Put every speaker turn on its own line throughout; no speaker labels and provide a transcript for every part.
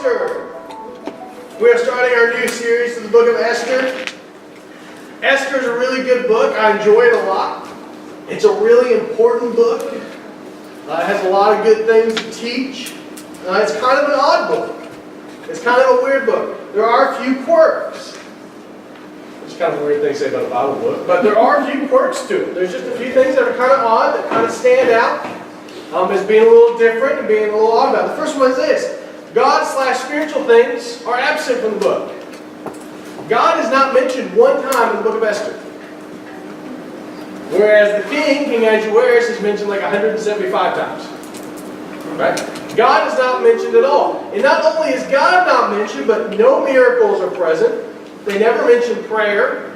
Esther. We are starting our new series in the book of Esther. Esther is a really good book. I enjoy it a lot. It's a really important book. It has a lot of good things to teach. It's kind of an odd book. It's kind of a weird book. There are a few quirks. It's kind of a weird thing to say about a Bible book, but there are a few quirks to it. There's just a few things that are kind of odd, that kind of stand out as being a little different and being a little odd about it. The first one is this. God/spiritual things are absent from the book. God is not mentioned one time in the book of Esther. Whereas the king, King Ahasuerus, is mentioned like 175 times. Right? God is not mentioned at all. And not only is God not mentioned, but no miracles are present. They never mention prayer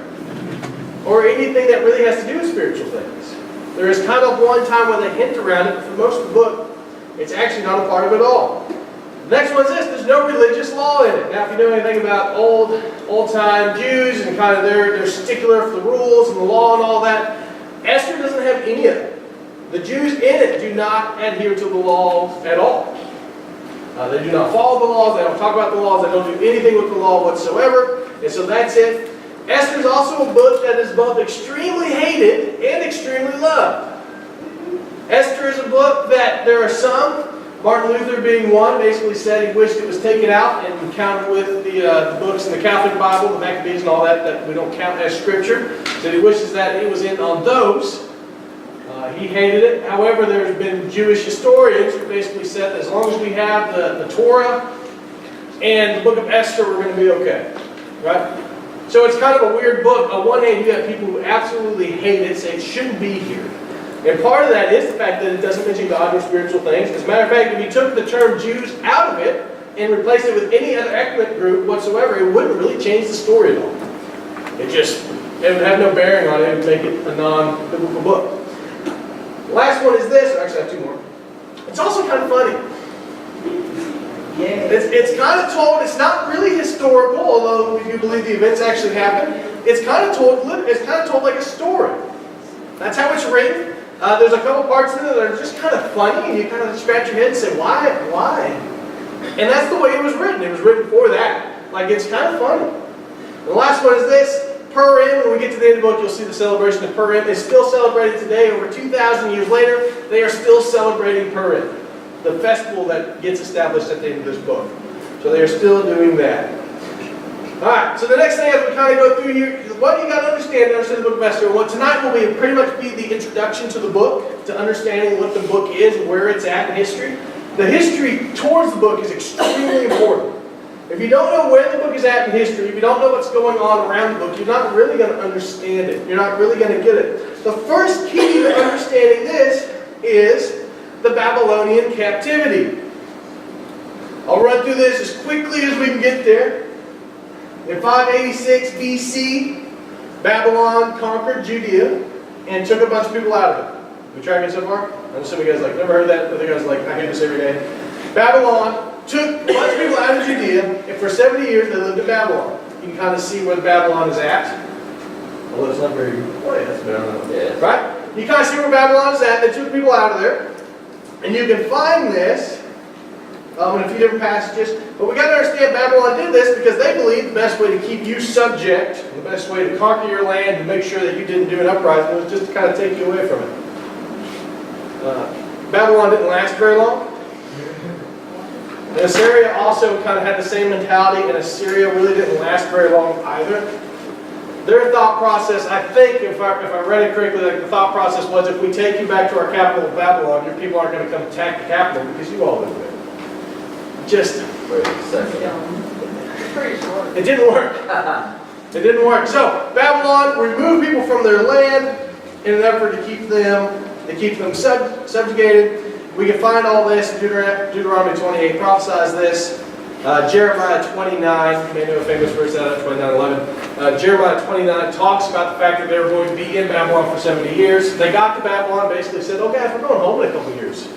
or anything that really has to do with spiritual things. There is kind of one time when they hint around it, but for most of the book, it's actually not a part of it at all. The next one is this. There's no religious law in it. Now, if you know anything about old-time Jews and kind of their stickler for the rules and the law and all that, Esther doesn't have any of it. The Jews in it do not adhere to the laws at all. They do not follow the laws. They don't talk about the laws. They don't do anything with the law whatsoever. And so that's it. Esther is also a book that is both extremely hated and extremely loved. Esther is a book that there are some, Martin Luther being one, basically said he wished it was taken out and counted with the books in the Catholic Bible, the Maccabees and all that, that we don't count as scripture. So he wishes that it was in on those. He hated it. However, there's been Jewish historians who basically said that as long as we have the Torah and the book of Esther, we're going to be okay. Right? So it's kind of a weird book. On one hand, you have people who absolutely hate it, say it shouldn't be here. And part of that is the fact that it doesn't mention God or spiritual things. As a matter of fact, if you took the term Jews out of it and replaced it with any other ethnic group whatsoever, it wouldn't really change the story at all. It would have no bearing on it. It would make it a non-biblical book. The last one is this. Actually, I have two more. It's also kind of funny. Yeah. It's kind of told. It's not really historical, although if you believe the events actually happened. It's kind of told. It's kind of told like a story. That's how it's written. There's a couple parts in it that are just kind of funny, and you kind of scratch your head and say, "Why? Why?" And that's the way it was written. It was written for that. Like it's kind of funny. And the last one is this. Purim, when we get to the end of the book, you'll see the celebration of Purim is still celebrated today. Over 2,000 years later, they are still celebrating Purim, the festival that gets established at the end of this book. So they are still doing that. Alright, so the next thing as we kind of go through here, what do you got to understand the book of Esther? Well, tonight will pretty much be the introduction to the book, to understanding what the book is and where it's at in history. The history towards the book is extremely important. If you don't know where the book is at in history, if you don't know what's going on around the book, you're not really going to understand it. You're not really going to get it. The first key to understanding this is the Babylonian captivity. I'll run through this as quickly as we can get there. In 586 BC, Babylon conquered Judea and took a bunch of people out of it. We tracking so far? I'm assuming you guys never heard that, but the guys I hear this every day. Babylon took a bunch of people out of Judea, and for 70 years they lived in Babylon. You can kind of see where Babylon is at. Although it's not very that's Babylon. Yeah. Right? You kind of see where Babylon is at. They took people out of there. And you can find this in a few different passages. But we got to understand Babylon did this because they believed the best way to keep you subject, the best way to conquer your land and make sure that you didn't do an uprising was just to kind of take you away from it. Babylon didn't last very long. And Assyria also kind of had the same mentality, and Assyria really didn't last very long either. Their thought process, I think, if I read it correctly, the thought process was if we take you back to our capital of Babylon, your people aren't going to come attack the capital because you all live there. Just, wait a second. It didn't work. It didn't work. So, Babylon removed people from their land in an effort to keep them subjugated. We can find all this in Deuteronomy 28 prophesies this. Jeremiah 29, you may know a famous verse out of 29:11. Jeremiah 29 talks about the fact that they were going to be in Babylon for 70 years. They got to Babylon, basically said, "Oh guys, we're going home in a couple of years."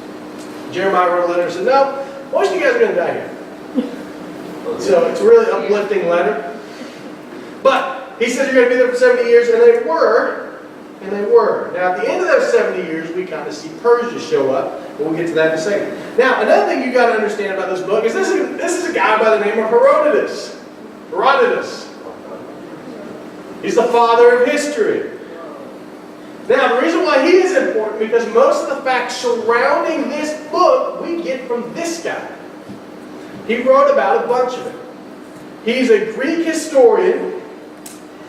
Jeremiah wrote a letter and said, "No, most of you guys are going to die here." So it's a really uplifting letter. But he said you're going to be there for 70 years, and they were. And they were. Now, at the end of those 70 years, we kind of see Persia show up. And we'll get to that in a second. Now, another thing you got to understand about this book is this is a guy by the name of Herodotus. Herodotus. He's the father of history. Now, the reason why he is important, because most of the facts surrounding this book we get from this guy. He wrote about a bunch of it. He's a Greek historian.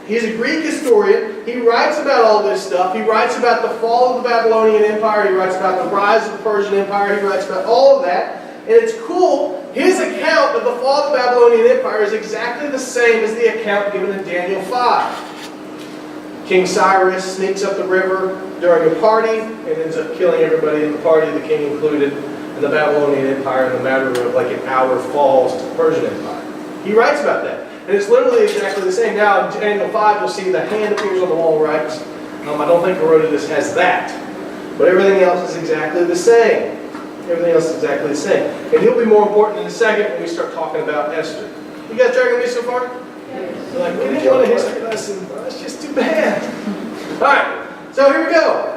He's a Greek historian. He writes about all this stuff. He writes about the fall of the Babylonian Empire. He writes about the rise of the Persian Empire. He writes about all of that. And it's cool. His account of the fall of the Babylonian Empire is exactly the same as the account given in Daniel 5. King Cyrus sneaks up the river during a party and ends up killing everybody in the party, the king included, and the Babylonian Empire in a matter of like an hour falls to the Persian Empire. He writes about that. And it's literally exactly the same. Now, in Daniel 5, you'll see the hand appears on the wall and writes. I don't think Herodotus has that. But everything else is exactly the same. Everything else is exactly the same. And he'll be more important in a second when we start talking about Esther. You guys tracking me so far? Yes. You're like, we didn't want a history lesson. Well, that's just too bad. Alright, so here we go.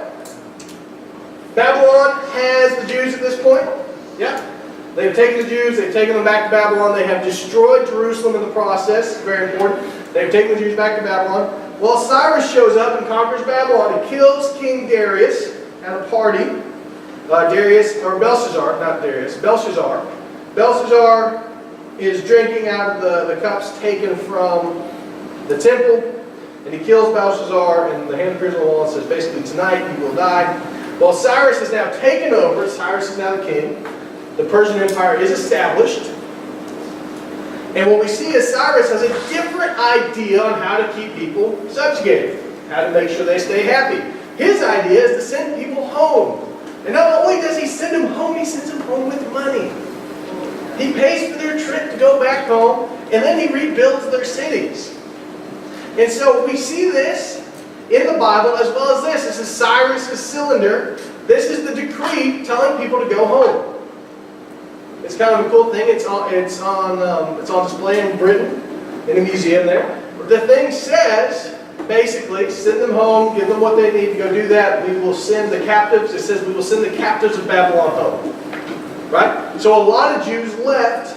Babylon has the Jews at this point. Yeah. They've taken the Jews, they've taken them back to Babylon, they have destroyed Jerusalem in the process, very important. They've taken the Jews back to Babylon. Well, Cyrus shows up and conquers Babylon. He kills King Darius at a party. Belshazzar. Belshazzar is drinking out of the cups taken from the temple, and he kills Belshazzar, and the hand appears on the wall and says, basically, tonight you will die. Well, Cyrus is now taken over. Cyrus is now the king. The Persian Empire is established. And what we see is Cyrus has a different idea on how to keep people subjugated, how to make sure they stay happy. His idea is to send people home. And not only does he send them home, he sends them home with money. He pays for their trip to go back home, and then he rebuilds their cities. And so we see this in the Bible as well as this. This is Cyrus' cylinder. This is the decree telling people to go home. It's kind of a cool thing. It's on display in Britain, in a museum there. The thing says, basically, send them home, give them what they need to go do that. We will send the captives. It says we will send the captives of Babylon home. Right? So a lot of Jews left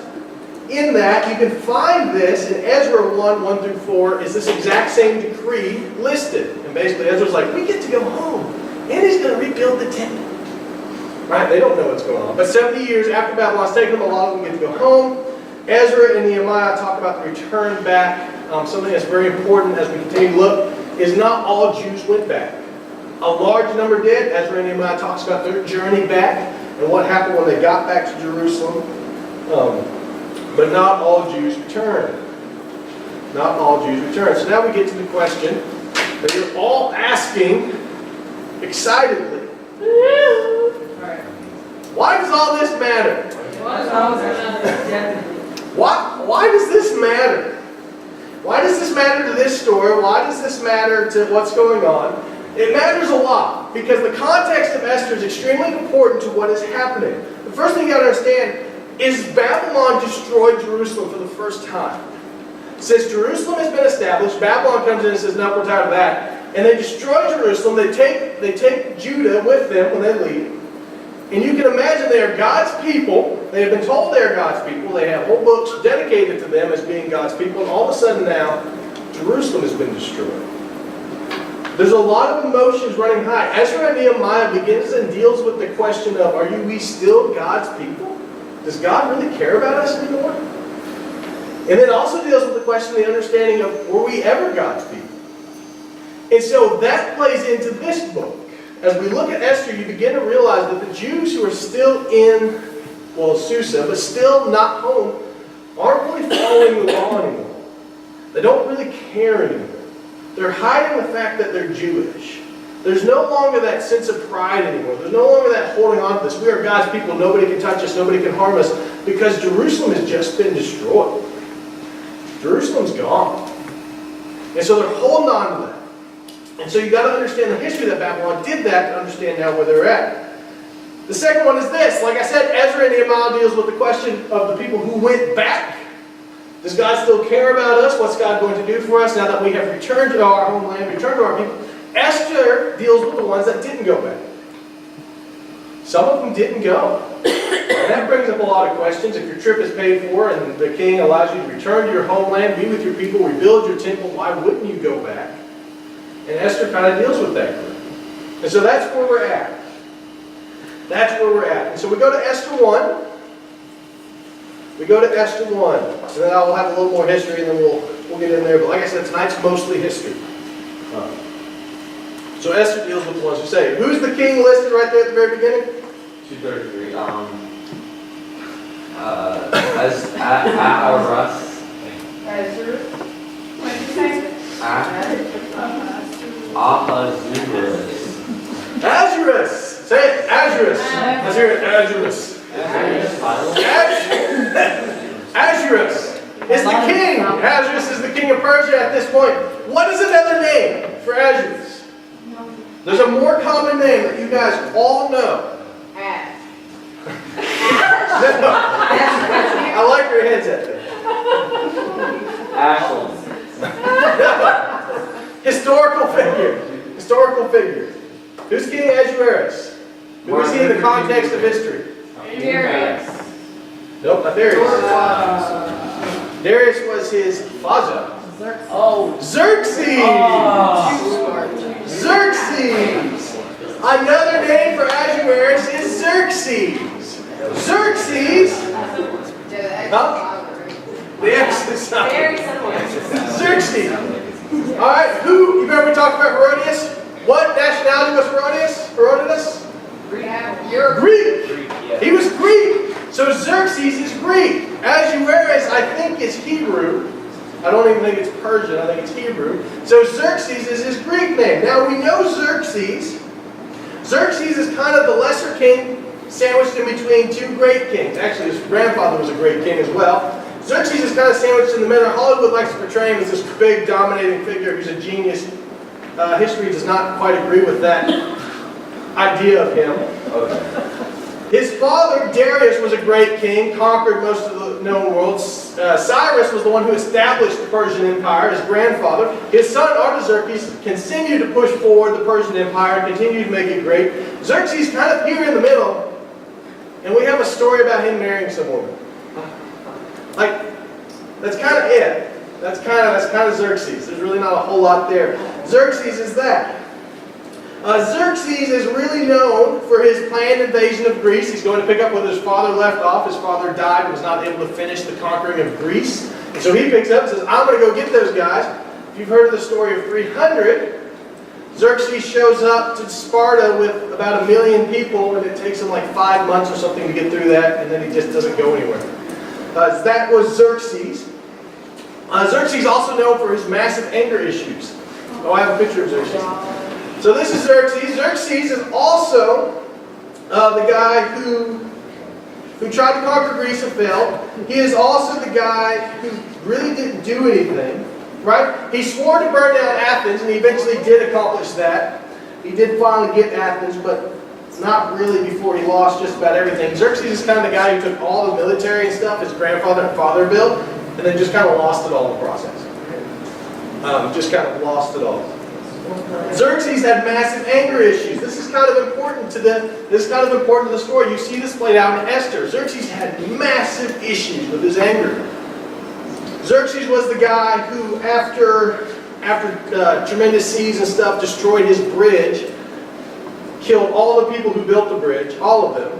in that. You can find this in Ezra 1 through 4, is this exact same decree listed. And basically Ezra's like, we get to go home. And he's going to rebuild the temple. Right? They don't know what's going on. But 70 years after Babylon's taken them, a lot of them get to go home. Ezra and Nehemiah talk about the return back. Something that's very important as we continue to look is not all Jews went back. A large number did. Ezra and Nehemiah talks about their journey back and what happened when they got back to Jerusalem. But not all Jews returned. Not all Jews returned. So now we get to the question that you're all asking excitedly. Why does all this matter? Why does this matter? Why does this matter to this story? Why does this matter to what's going on? It matters a lot because the context of Esther is extremely important to what is happening. The first thing you got to understand is Babylon destroyed Jerusalem for the first time. Since Jerusalem has been established, Babylon comes in and says, no, we're tired of that. And they destroy Jerusalem. They take Judah with them when they leave. And you can imagine they are God's people. They have been told they are God's people. They have whole books dedicated to them as being God's people. And all of a sudden now, Jerusalem has been destroyed. There's a lot of emotions running high. Ezra and Nehemiah begins and deals with the question of, are we still God's people? Does God really care about us anymore? And then also deals with the question, the understanding of, were we ever God's people? And so that plays into this book. As we look at Esther, you begin to realize that the Jews who are still in, Susa, but still not home, aren't really following the law anymore. They don't really care anymore. They're hiding the fact that they're Jewish. There's no longer that sense of pride anymore. There's no longer that holding on to this. We are God's people. Nobody can touch us. Nobody can harm us. Because Jerusalem has just been destroyed. Jerusalem's gone. And so they're holding on to that. And so you've got to understand the history that Babylon did that to understand now where they're at. The second one is this. Like I said, Ezra and Nehemiah deals with the question of the people who went back. Does God still care about us? What's God going to do for us now that we have returned to our homeland, returned to our people? Esther deals with the ones that didn't go back. Some of them didn't go. And that brings up a lot of questions. If your trip is paid for and the king allows you to return to your homeland, be with your people, rebuild your temple, why wouldn't you go back? And Esther kind of deals with that group. And so that's where we're at. That's where we're at. And so we go to Esther 1. We go to Esther 1. And then I'll have a little more history and then we'll get in there. But like I said, tonight's mostly history. So Esther deals with the ones who say, who's the king listed right there at the very beginning?
233.
Ahasuerus. Say it, Ahasuerus. Let's hear it, Ahasuerus. Ahasuerus is the king. Ahasuerus is the king of Persia at this point. What is another name for Ahasuerus? There's a more common name that you guys all know. I like your heads at that. Historical figure. Historical figure. Who's King Ahasuerus? Who is he in the context of history?
Darius.
Nope, not Darius. Darius was his father. Xerxes! Xerxes! Another name for Ahasuerus is Xerxes. Xerxes! Huh? The X. Xerxes. Alright, you remember we talked about Herodias? What nationality was Herodotus? Greek. He was Greek. So Xerxes is Greek. Ahasuerus, I think, is Hebrew. I don't even think it's Persian. I think it's Hebrew. So Xerxes is his Greek name. Now we know Xerxes. Xerxes is kind of the lesser king sandwiched in between two great kings. Actually, his grandfather was a great king as well. Xerxes is kind of sandwiched in the middle. Hollywood likes to portray him as this big, dominating figure who's a genius. History does not quite agree with that idea of him. His father, Darius, was a great king, conquered most of the known world. Cyrus was the one who established the Persian Empire, his grandfather. His son, Artaxerxes, continued to push forward the Persian Empire, continued to make it great. Xerxes kind of here in the middle, and we have a story about him marrying some woman. Like, that's kind of it. That's kind of Xerxes. There's really not a whole lot there. Xerxes is that. Xerxes is really known for his planned invasion of Greece. He's going to pick up where his father left off. His father died and was not able to finish the conquering of Greece. And so he picks up and says, I'm going to go get those guys. If you've heard of the story of 300, Xerxes shows up to Sparta with about 1 million people, and it takes him like 5 months or something to get through that, and then he just doesn't go anywhere. That was Xerxes. Xerxes is also known for his massive anger issues. Oh, I have a picture of Xerxes. So this is Xerxes. Xerxes is also the guy who tried to conquer Greece and failed. He is also the guy who really didn't do anything, right? He swore to burn down Athens, and he eventually did accomplish that. He did finally get Athens, but not really before he lost just about everything. Xerxes is kind of the guy who took all the military and stuff his grandfather and father built, and then just kind of lost it all in the process. Just kind of lost it all. Xerxes had massive anger issues. This is kind of important to the story. You see this played out in Esther. Xerxes had massive issues with his anger. Xerxes was the guy who, after tremendous seas and stuff, destroyed his bridge, killed all the people who built the bridge, all of them,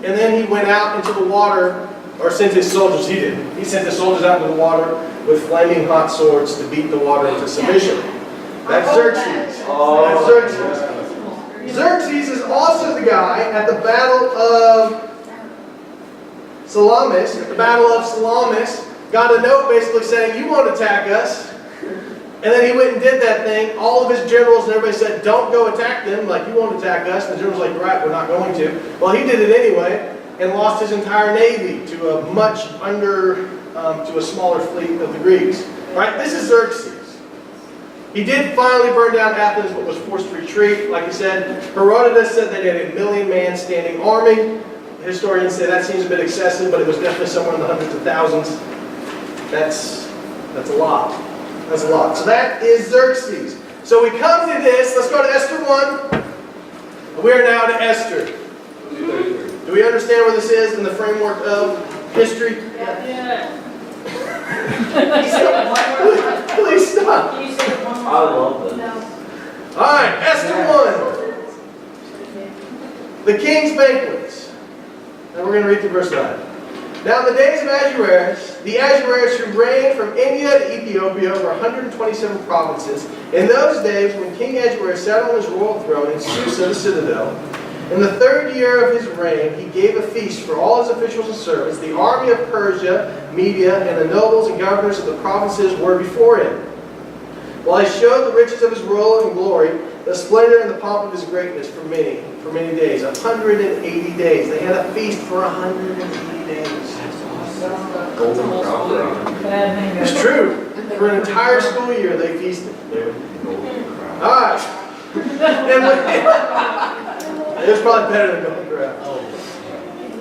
and then he went out into the water, or sent his soldiers. He sent the soldiers out into the water with flaming hot swords to beat the water into submission. That's Xerxes. That's Xerxes. Xerxes is also the guy at the Battle of Salamis. At the Battle of Salamis, got a note basically saying, "You won't attack us." And then he went and did that thing. All of his generals and everybody said, "Don't go attack them. Like, you won't attack us." And the general's like, "Right, we're not going to." Well, he did it anyway and lost his entire navy to a smaller fleet of the Greeks. Right? This is Xerxes. He did finally burn down Athens, but was forced to retreat. Like he said, Herodotus said they had a 1 million-man standing army. Historians say that seems a bit excessive, but it was definitely somewhere in the hundreds of thousands. That's a lot. That's a lot. So that is Xerxes. So we come to this. Let's go to Esther 1. 1. We are now to Esther. Do we understand where this is in the framework of history?
Yeah.
Please stop.
Can you say it one more
I love this.
All right, Esther 1. The king's banquets. Now we're going to read through verse 9. Now in the days of Ahasuerus, the Ahasuerus who reigned from India to Ethiopia over 127 provinces, in those days when King Ahasuerus sat on his royal throne in Susa, the citadel, in the 3rd year of his reign, he gave a feast for all his officials and servants. The army of Persia, Media, and the nobles and governors of the provinces were before him. While he showed the riches of his rule and glory, the splendor and the pomp of his greatness for many days, 180 days. They had a feast for 180 days.
Golden crown.
It's true. For an entire school year, they feasted. All right. It was probably better than going around.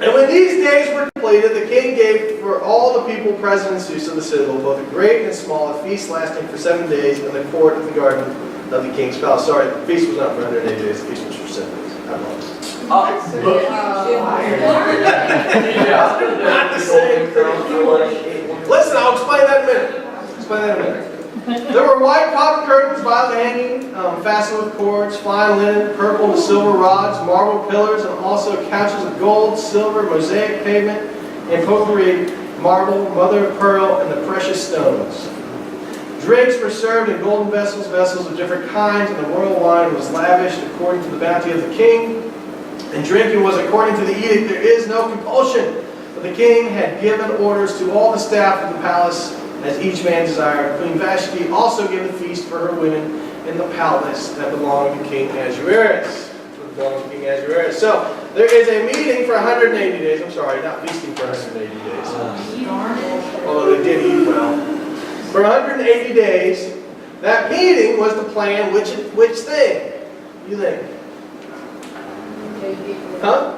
And when these days were completed, the king gave for all the people present in Susa, the citadel, both a great and small, a feast lasting for 7 days in the court of the garden of the king's palace. Sorry, the feast was not for 180 days. The feast was for 7 days. I apologize. Not the same thing. Listen, I'll explain that in a minute. There were white cotton curtains, violet hanging, fastened with cords, fine linen, purple and silver rods, marble pillars, and also couches of gold, silver, mosaic pavement, and potpourri, marble, mother of pearl, and the precious stones. Drinks were served in golden vessels, vessels of different kinds, and the royal wine was lavished according to the bounty of the king. And drinking was according to the edict. There is no compulsion. But the king had given orders to all the staff of the palace as each man desired. Queen Vashti also gave a feast for her women in the palace that belonged to King Ahasuerus. So there is a meeting for 180 days. I'm sorry, not feasting for 180 days. Although they did eat well. For 180 days, that meeting was to plan which thing? You think? Huh?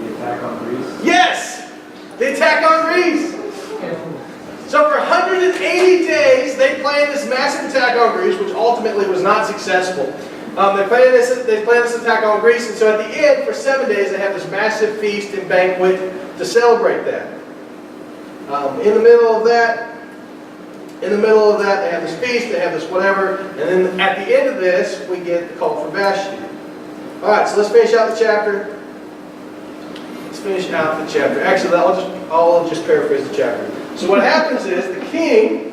The attack on Greece?
Yes! The attack on Greece! So for 180 days, they planned this massive attack on Greece, which ultimately was not successful. They planned this attack on Greece, and so at the end, for 7 days, they have this massive feast and banquet to celebrate that. In the middle of that, they have this feast, they have this whatever, and then at the end of this, we get the call for Vashti. All right, so let's finish out the chapter. Actually, I'll just paraphrase the chapter. So what happens is the king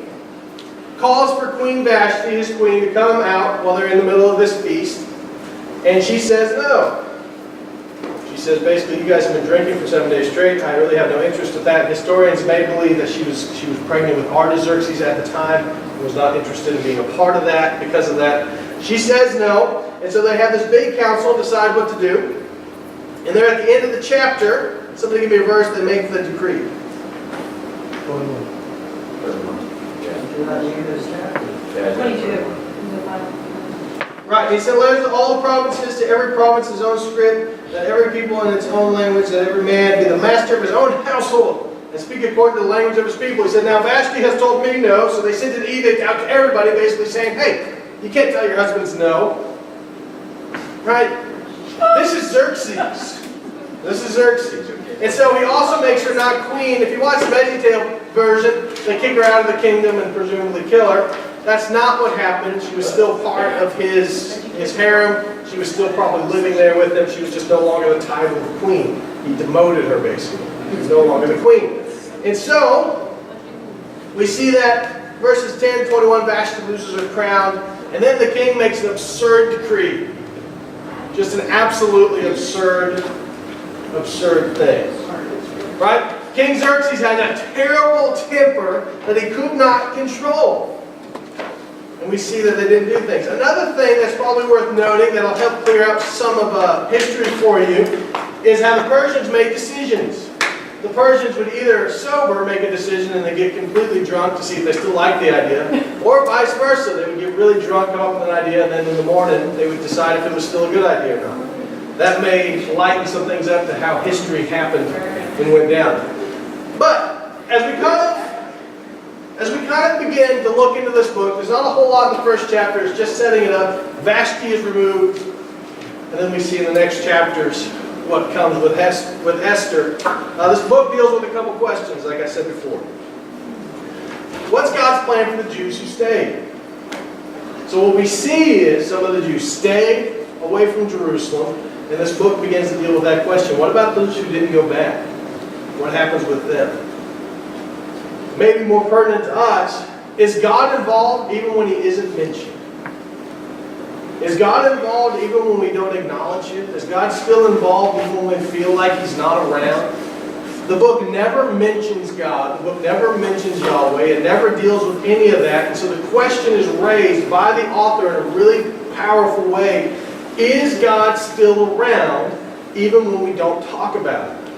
calls for Queen Vashti, his queen, to come out while they're in the middle of this feast, and she says no. She says basically, you guys have been drinking for 7 days straight. I really have no interest in that. Historians may believe that she was pregnant with Artaxerxes at the time and was not interested in being a part of that because of that. She says no, and so they have this big council decide what to do. And they're at the end of the chapter. Somebody give me a verse that makes the decree. Right, he said, letters to all the provinces, to every province his own script, that every people in its own language, that every man be the master of his own household, and speak according to the language of his people. He said, now Vashti has told me no, so they sent an edict out to everybody basically saying, hey, you can't tell your husbands no. Right? This is Xerxes. And so he also makes her not queen. If you watch the VeggieTale version, they kick her out of the kingdom and presumably kill her. That's not what happened. She was still part of his harem. She was still probably living there with him. She was just no longer the title of queen. He demoted her, basically. She was no longer the queen. And so, we see that verses 10 to 21, Vashti loses her crown. And then the king makes an absurd decree. Just an absolutely absurd thing. Right? King Xerxes had a terrible temper that he could not control. And we see that they didn't do things. Another thing that's probably worth noting that'll help clear up some of history for you is how the Persians made decisions. The Persians would either sober make a decision and they get completely drunk to see if they still like the idea, or vice versa. They would get really drunk off of an idea and then in the morning they would decide if it was still a good idea or not. That may lighten some things up to how history happened and went down. But as we come as we kind of begin to look into this book, there's not a whole lot in the first chapter. It's just setting it up. Vashti is removed. And then we see in the next chapters what comes with Esther. This book deals with a couple questions, like I said before. What's God's plan for the Jews who stayed? So what we see is some of the Jews stayed away from Jerusalem, and this book begins to deal with that question. What about those who didn't go back? What happens with them? Maybe more pertinent to us, is God involved even when He isn't mentioned? Is God involved even when we don't acknowledge Him? Is God still involved even when we feel like He's not around? The book never mentions God. The book never mentions Yahweh. It never deals with any of that. And so the question is raised by the author in a really powerful way. Is God still around even when we don't talk about it?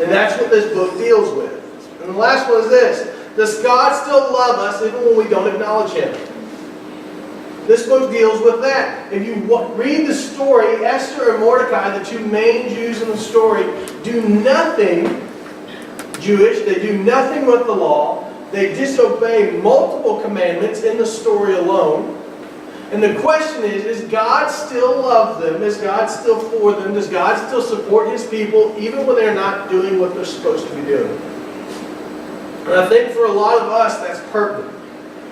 And that's what this book deals with. And the last one is this. Does God still love us even when we don't acknowledge Him? This book deals with that. If you read the story, Esther and Mordecai, the two main Jews in the story, do nothing Jewish. They do nothing with the law. They disobey multiple commandments in the story alone. And the question is, does God still love them? Is God still for them? Does God still support His people even when they're not doing what they're supposed to be doing? And I think for a lot of us, that's pertinent.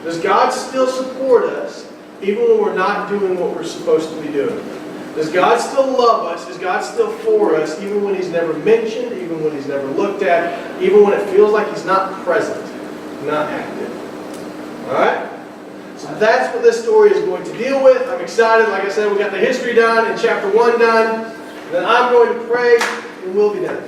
Does God still support us even when we're not doing what we're supposed to be doing? Does God still love us? Is God still for us even when He's never mentioned, even when He's never looked at, even when it feels like He's not present, not active? Alright? So that's what this story is going to deal with. I'm excited. Like I said, we got the history done and chapter 1 done. Then I'm going to pray and we'll be done.